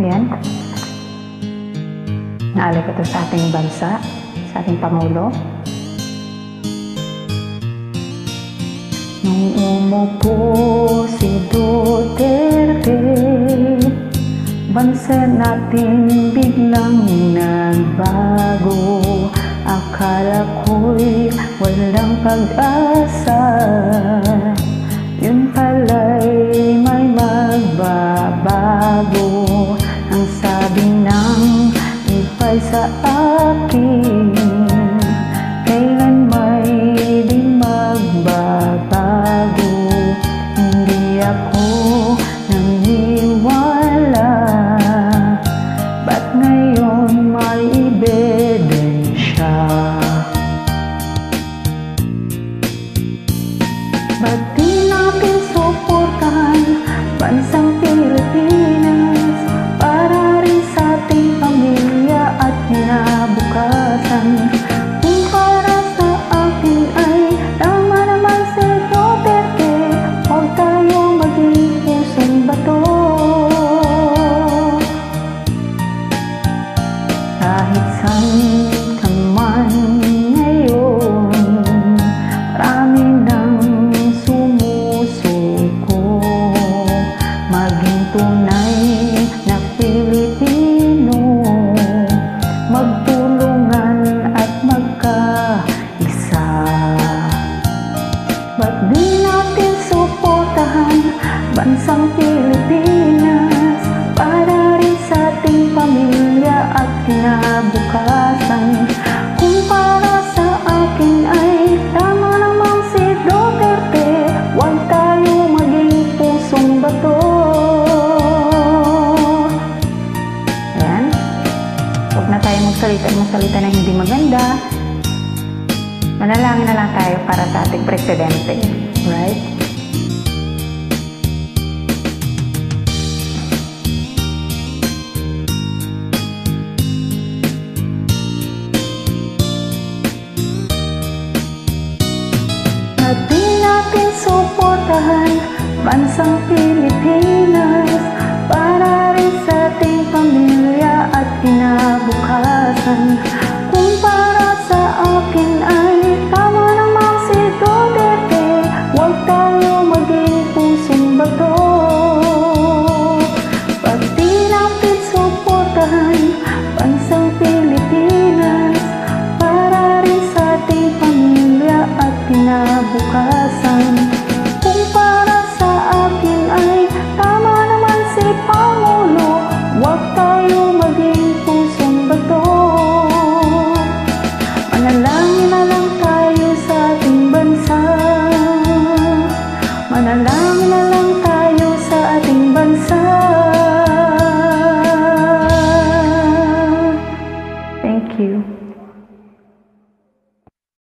yan. Naalala ko to sa ating bansa, sa ating Pangulo. Nung umupo si Duterte, bansa natin biglang nagbago. Akala ko'y walang pag-asa, yun pala'y may magbabago. Ang sabi ng iba'y sa akin, kailan may di magbabago. Hindi ako naniwala, ba't ngayon may ebidensya? Ba't di natin suportahan bansang Pilipinas para rin sa ating pamilya at kinabukasan? Kung para sa akin ay tama naman si Duterte, huwag tayo maging pusong bato. Kahit saan ka man ngayon, marami nang sumusuko. Maging tunay na Pilipino, magtulungan at magkaisa. Ba't di natin suportahan bansang Pilipinas para rin sa ating pamilya at kinabukasan? Kung para sa akin ay tama namang si Duterte, huwag tayo maging pusong bato. Ayan, huwag na tayo magsalita na hindi maganda. Manalangin na lang tayo para sa ating presidente, right? At di natin suportahan bansang Pilipinas para rin sa ating pamilya at kinabukasan. Kung para sa akin ay tama naman si Duterte, huwag tayo maging pusong bato. Ba't di natin suportahan bansang Pilipinas para rin sa ating pamilya at kinabukasan? Kung para sa akin ay tama naman si Pangulo, huwag tayo maging pusong bato. Manalangin na lang tayo sa ating bansa, manalangin